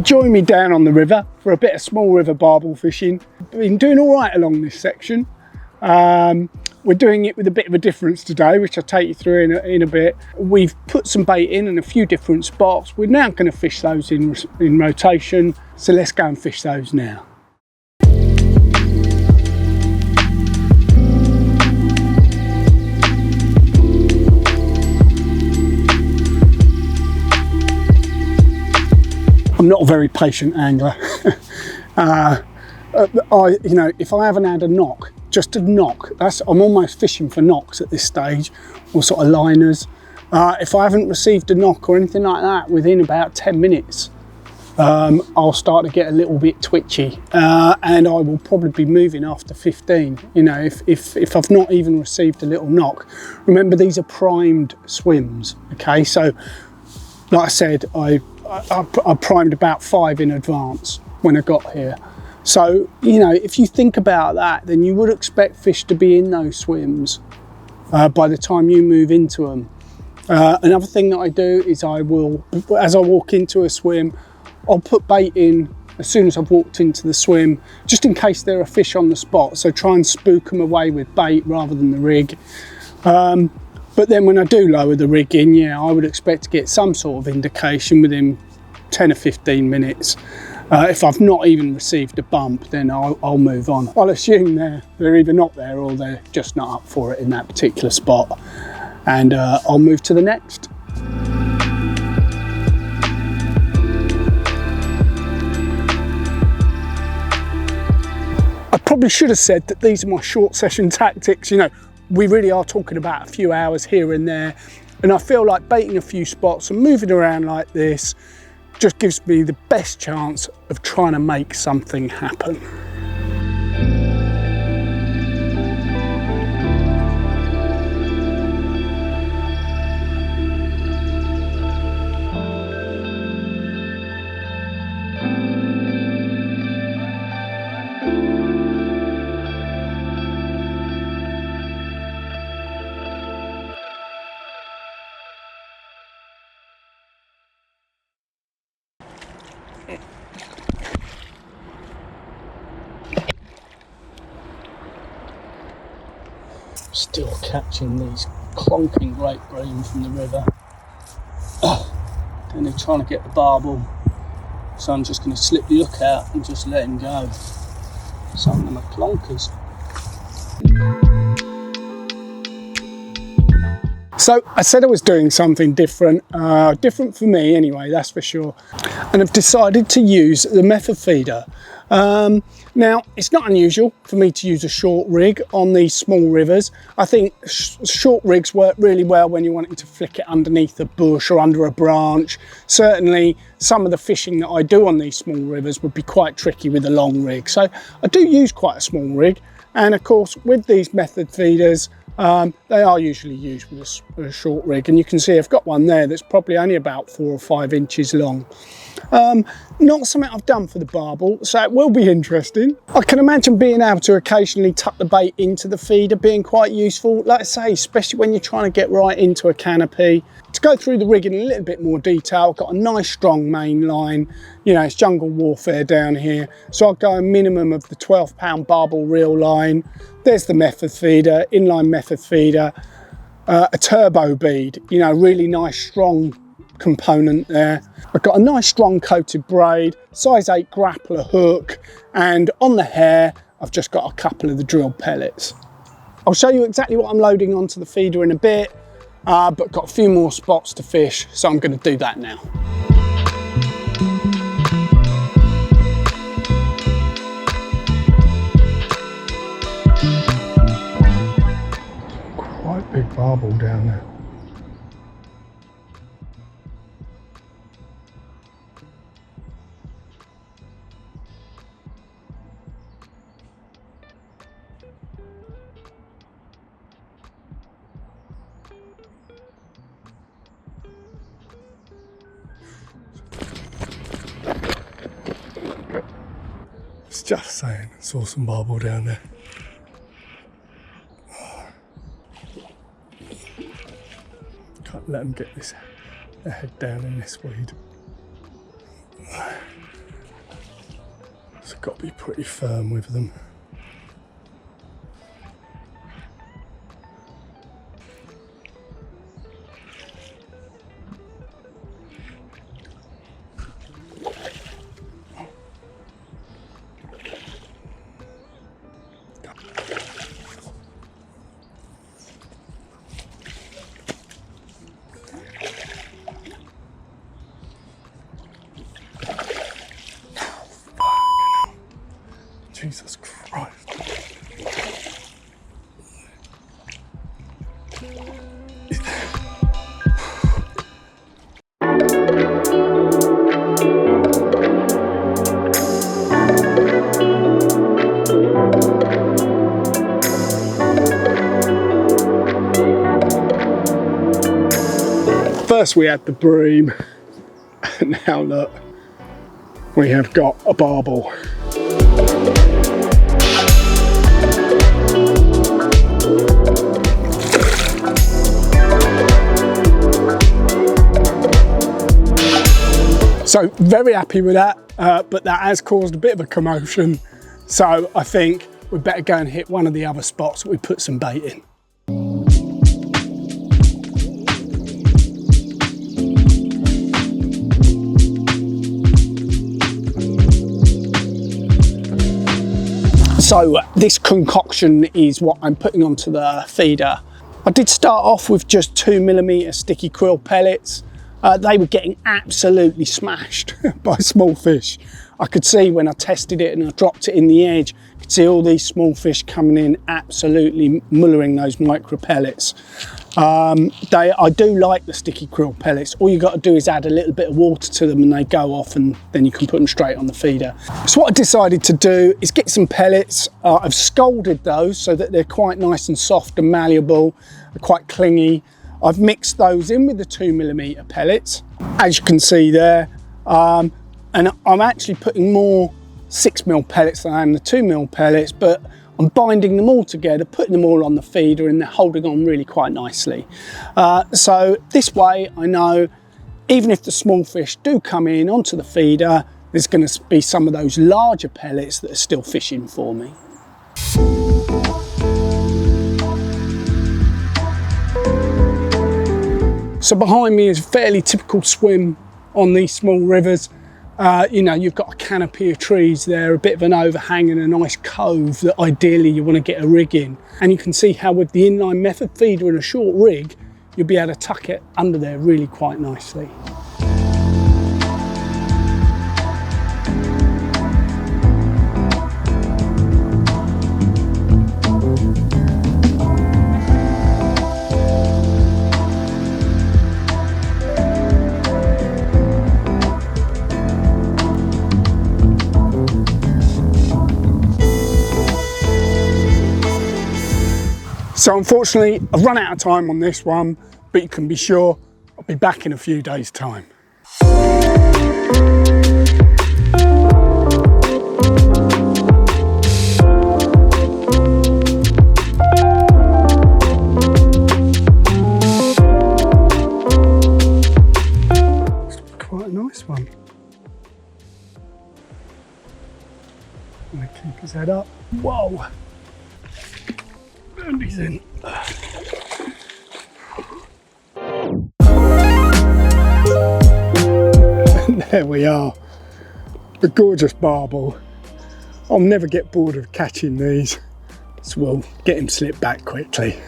could join me down on the river for a bit of small river barbel fishing. Been doing all right along this section. We're doing it with a bit of a difference today, which I'll take you through in a bit. We've put some bait in a few different spots. We're now going to fish those in rotation. So let's go and fish those now. I'm not a very patient angler. If I haven't had a knock, just a knock, I'm almost fishing for knocks at this stage, or sort of liners. If I haven't received a knock or anything like that within about 10 minutes, I'll start to get a little bit twitchy, and I will probably be moving after 15. You know, if I've not even received a little knock. Remember, these are primed swims, okay? So, like I said, I primed about 5 in advance when I got here. So, you know, if you think about that, then you would expect fish to be in those swims by the time you move into them. Another thing that I do is as I walk into a swim, I'll put bait in as soon as I've walked into the swim, just in case there are fish on the spot. So try and spook them away with bait rather than the rig. But then when I do lower the rig in, yeah, I would expect to get some sort of indication within 10 or 15 minutes. If I've not even received a bump, then I'll move on. I'll assume they're either not there or they're just not up for it in that particular spot. And I'll move to the next. I probably should have said that these are my short session tactics. You know, we really are talking about a few hours here and there. And I feel like baiting a few spots and moving around like this just gives me the best chance of trying to make something happen. Still catching these clonking great bream from the river. And they're trying to get the barbel, so I'm just going to slip the hook out and just let him go. Some of them are clonkers. So I said I was doing something different, different for me anyway, that's for sure. And I've decided to use the method feeder. Now, it's not unusual for me to use a short rig on these small rivers. I think short rigs work really well when you're wanting to flick it underneath a bush or under a branch. Certainly, some of the fishing that I do on these small rivers would be quite tricky with a long rig. So I do use quite a small rig. And of course, with these method feeders, they are usually used with a short rig. And you can see I've got one there that's probably only about 4 or 5 inches long. Not something I've done for the barbel, so it will be interesting. I can imagine being able to occasionally tuck the bait into the feeder being quite useful, like I say, especially when you're trying to get right into a canopy. To go through the rig in a little bit more detail, I've got a nice strong main line. You know, it's jungle warfare down here, so I'll go a minimum of the 12-pound barbel reel line. There's the method feeder, inline method feeder, a turbo bead, you know, really nice strong component there. I've got a nice strong coated braid, size 8 grappler hook, and on the hair I've just got a couple of the drilled pellets. I'll show you exactly what I'm loading onto the feeder in a bit, but got a few more spots to fish, so I'm going to do that now. Quite big barbel down there. Just saying, saw some barbel down there. Can't let them get their head down in this weed. got to be pretty firm with them. Jesus Christ. First we had the bream, and now look, we have got a barbel. So very happy with that, but that has caused a bit of a commotion. So I think we better go and hit one of the other spots that we put some bait in. So this concoction is what I'm putting onto the feeder. I did start off with just 2mm sticky krill pellets. They were getting absolutely smashed by small fish. I could see when I tested it and I dropped it in the edge, I could see all these small fish coming in absolutely mullering those micro pellets. I do like the sticky krill pellets. All you got to do is add a little bit of water to them and they go off, and then you can put them straight on the feeder. So what I decided to do is get some pellets. I've scalded those so that they're quite nice and soft and malleable, they're quite clingy. I've mixed those in with the 2mm pellets, as you can see there, and I'm actually putting more 6mm pellets than I am the 2mm pellets, but I'm binding them all together, putting them all on the feeder, and they're holding on really quite nicely. So this way I know even if the small fish do come in onto the feeder, there's going to be some of those larger pellets that are still fishing for me. So behind me is a fairly typical swim on these small rivers. You know, you've got a canopy of trees there, a bit of an overhang and a nice cove that ideally you want to get a rig in. And you can see how with the inline method feeder and a short rig, you'll be able to tuck it under there really quite nicely. So unfortunately, I've run out of time on this one, but you can be sure I'll be back in a few days' time. Quite a nice one. I'm gonna keep his head up. Whoa! And he's in. And there we are, the gorgeous barbel. I'll never get bored of catching these, so we'll get him slipped back quickly.